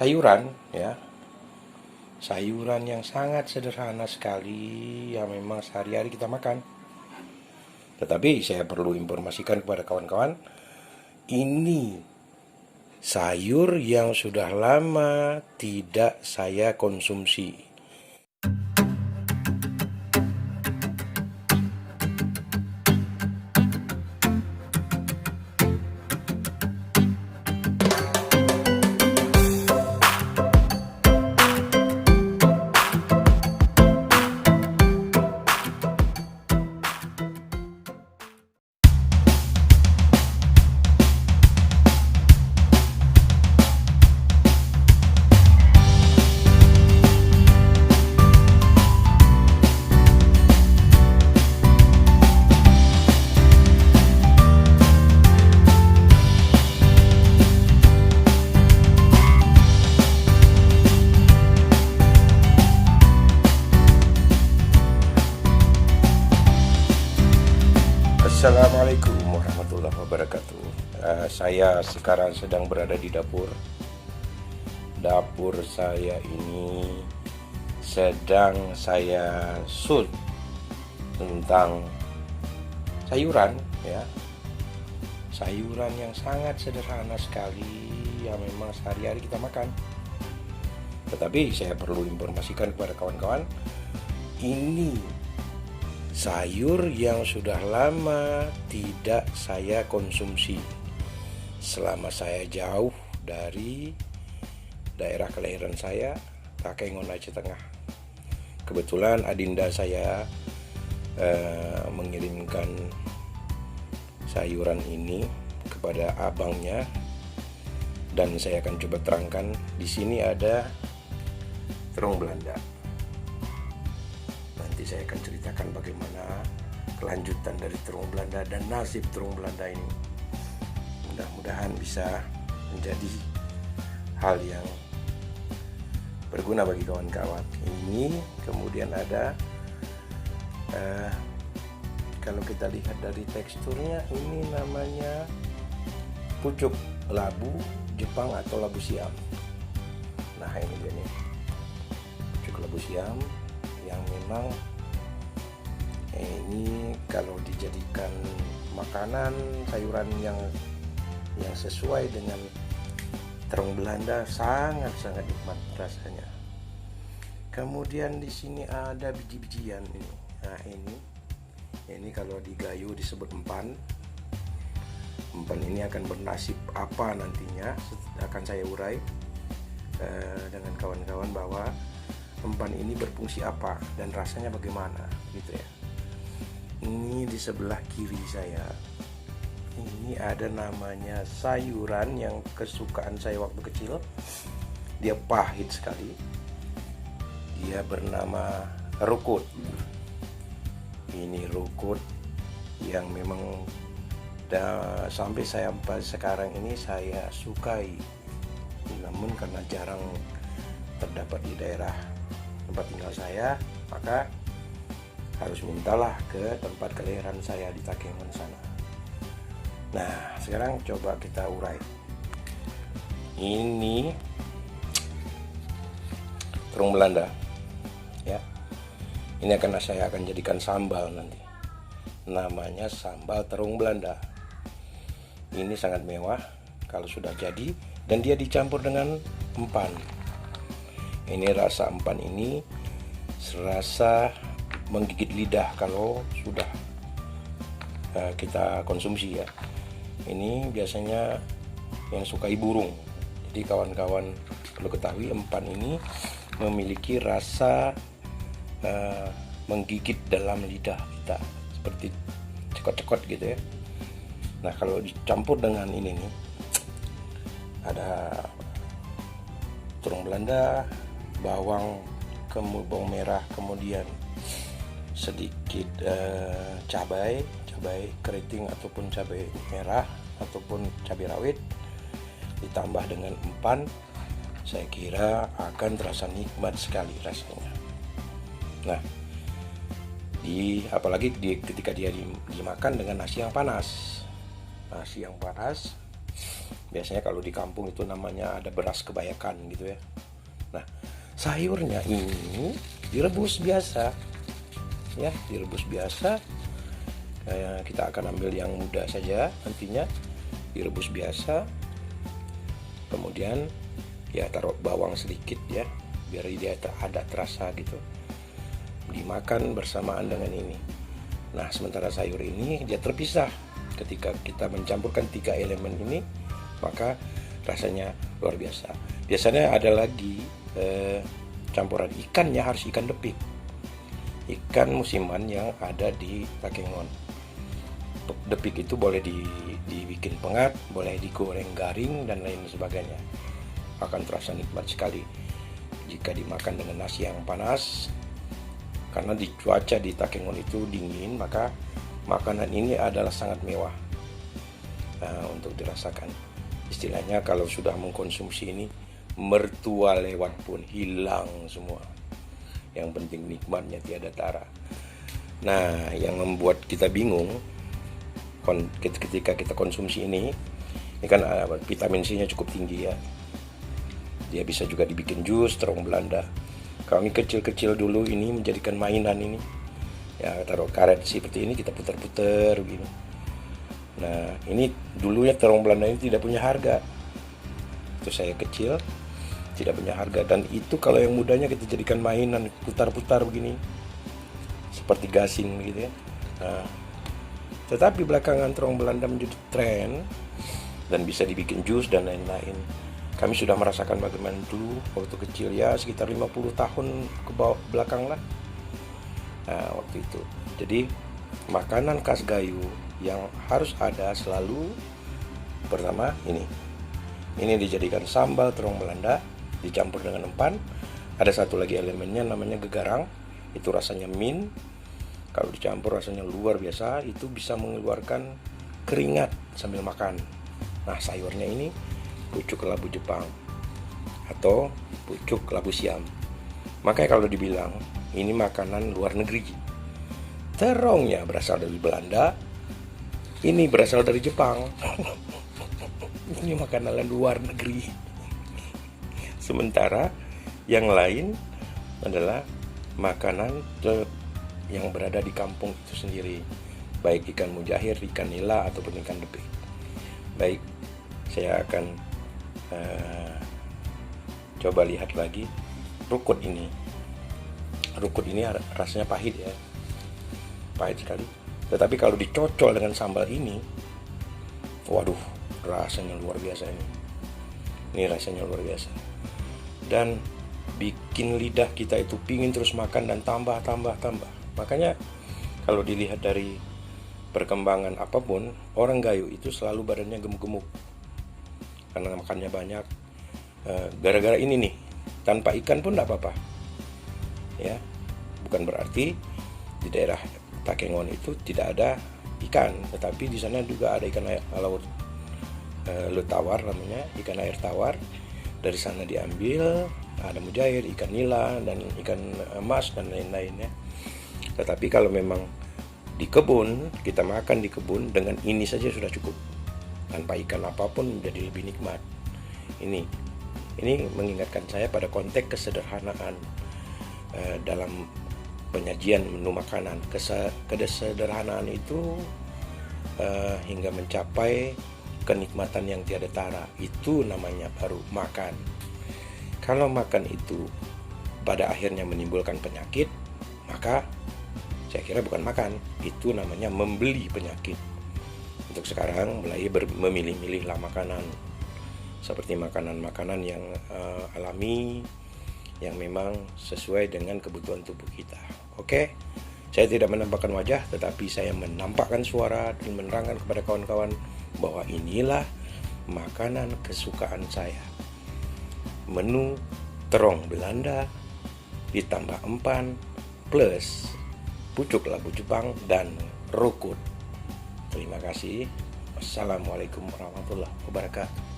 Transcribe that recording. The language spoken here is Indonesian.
sayuran ya. Sayuran yang sangat sederhana sekali yang memang sehari-hari kita makan. Tetapi saya perlu informasikan kepada kawan-kawan, ini sayur yang sudah lama tidak saya konsumsi. Assalamualaikum warahmatullahi wabarakatuh. Saya sekarang sedang berada di dapur. Dapur saya ini sedang saya shoot tentang sayuran ya. Sayuran yang sangat sederhana sekali yang memang sehari-hari kita makan. Tetapi saya perlu informasikan kepada kawan-kawan, ini sayur yang sudah lama tidak saya konsumsi selama saya jauh dari daerah kelahiran saya, Takengon, Aceh Tengah. Kebetulan adinda saya mengirimkan sayuran ini kepada abangnya, dan saya akan coba terangkan. Di sini ada terung Belanda. Nanti saya akan ceritakan bagaimana kelanjutan dari terung Belanda dan nasib terung Belanda ini. Mudah-mudahan bisa menjadi hal yang berguna bagi kawan-kawan. Ini kemudian ada kalau kita lihat dari teksturnya, ini namanya pucuk labu Jepang atau labu siam. Nah, ini dia nih, pucuk labu siam yang memang ini kalau dijadikan makanan sayuran yang sesuai dengan terung Belanda sangat-sangat nikmat rasanya. Kemudian di sini ada biji-bijian ini. Nah, ini kalau di Gayo disebut empan. Empan ini akan bernasib apa nantinya, akan saya urai dengan kawan-kawan bahwa empan ini berfungsi apa dan rasanya bagaimana gitu ya. Ini di sebelah kiri saya, ini ada namanya sayuran yang kesukaan saya waktu kecil. Dia pahit sekali. Dia bernama rukut. Ini rukut yang memang sampai sekarang ini saya sukai. Namun karena jarang terdapat di daerah tempat tinggal saya, maka harus mintalah ke tempat kelahiran saya di Takengon sana. Nah, sekarang coba kita urai. Ini terung Belanda ya. Ini saya akan jadikan sambal nanti. Namanya sambal terung Belanda. Ini sangat mewah kalau sudah jadi, dan dia dicampur dengan empan. Ini rasa empan ini serasa menggigit lidah kalau sudah kita konsumsi ya. Ini biasanya yang sukai burung. Jadi kawan-kawan perlu ketahui, empan ini memiliki rasa menggigit dalam lidah kita, seperti cekot-cekot gitu ya. Nah, kalau dicampur dengan ini nih, ada terung Belanda, bawang merah, kemudian sedikit cabai keriting ataupun cabai merah ataupun cabai rawit, ditambah dengan empan, saya kira akan terasa nikmat sekali rasanya. Nah, apalagi ketika dia dimakan dengan nasi yang panas, Biasanya kalau di kampung itu namanya ada beras kebayakan gitu ya. Nah, sayurnya ini direbus biasa. Ya, direbus biasa. Kita akan ambil yang muda saja nantinya. Direbus biasa. Kemudian ya taruh bawang sedikit ya, biar dia ada terasa gitu. Dimakan bersamaan dengan ini. Nah, sementara sayur ini dia terpisah. Ketika kita mencampurkan 3 elemen ini, maka rasanya luar biasa. Biasanya ada lagi campuran ikannya, harus ikan depik, ikan musiman yang ada di Takengon. Depik itu boleh dibikin pengat, boleh digoreng garing dan lain sebagainya. Akan terasa nikmat sekali jika dimakan dengan nasi yang panas. Karena di cuaca di Takengon itu dingin, maka makanan ini adalah sangat mewah untuk dirasakan. Istilahnya kalau sudah mengkonsumsi ini, mertua lewat pun hilang semua. Yang penting nikmatnya tiada tara. Nah, yang membuat kita bingung ketika kita konsumsi ini kan vitamin C-nya cukup tinggi ya. Dia bisa juga dibikin jus terong Belanda. Kami kecil-kecil dulu ini menjadikan mainan ini. Ya, taruh karet seperti ini, kita putar-putar begini. Nah, ini dulunya terong Belanda ini tidak punya harga. Itu saya kecil, tidak punya harga. Dan itu kalau yang mudanya kita jadikan mainan, putar-putar begini, seperti gasing gitu ya. Nah, tetapi belakangan terong Belanda menjadi tren dan bisa dibikin jus dan lain-lain. Kami sudah merasakan bagaimana dulu waktu kecil ya, sekitar 50 tahun ke belakang lah. Nah, waktu itu. Jadi makanan khas Gayo yang harus ada selalu, pertama ini dijadikan sambal terong Belanda dicampur dengan empan. Ada satu lagi elemennya namanya gegarang, itu rasanya mint. Kalau dicampur rasanya luar biasa, itu bisa mengeluarkan keringat sambil makan. Nah, sayurnya ini pucuk labu Jepang atau pucuk labu Siam. Makanya kalau dibilang ini makanan luar negeri, terongnya berasal dari Belanda, ini berasal dari Jepang. Ini makanan luar negeri. Sementara yang lain adalah makanan yang berada di kampung itu sendiri, baik ikan mujahir, ikan nila ataupun ikan depik. Baik, saya akan coba lihat lagi rukut ini. Rukut ini rasanya pahit ya, pahit sekali. Tetapi kalau dicocol dengan sambal ini, waduh, rasanya luar biasa ini. Ini rasanya luar biasa. Dan bikin lidah kita itu pingin terus makan dan tambah. Makanya kalau dilihat dari perkembangan apapun, orang Gayo itu selalu badannya gemuk-gemuk karena makannya banyak. Gara-gara ini nih, tanpa ikan pun tidak apa-apa. Ya, bukan berarti di daerah Takengon itu tidak ada ikan, tetapi di sana juga ada ikan laut, laut tawar namanya, ikan air tawar. Dari sana diambil, ada mujair, ikan nila dan ikan emas dan lain-lainnya. Tetapi kalau memang di kebun, kita makan di kebun dengan ini saja sudah cukup. Tanpa ikan apapun menjadi lebih nikmat. Ini mengingatkan saya pada konteks kesederhanaan dalam penyajian menu makanan. Kesederhanaan itu hingga mencapai kenikmatan yang tiada tara. Itu namanya baru makan. Kalau makan itu pada akhirnya menimbulkan penyakit, maka saya kira bukan makan, itu namanya membeli penyakit. Untuk sekarang mulai memilih-milihlah makanan, seperti makanan-makanan yang alami, yang memang sesuai dengan kebutuhan tubuh kita. Oke, saya tidak menampakkan wajah, tetapi saya menampakkan suara dan menerangkan kepada kawan-kawan bahwa inilah makanan kesukaan saya. Menu terong Belanda ditambah empan plus pucuk labu Jepang dan rukut. Terima kasih. Wassalamualaikum warahmatullahi wabarakatuh.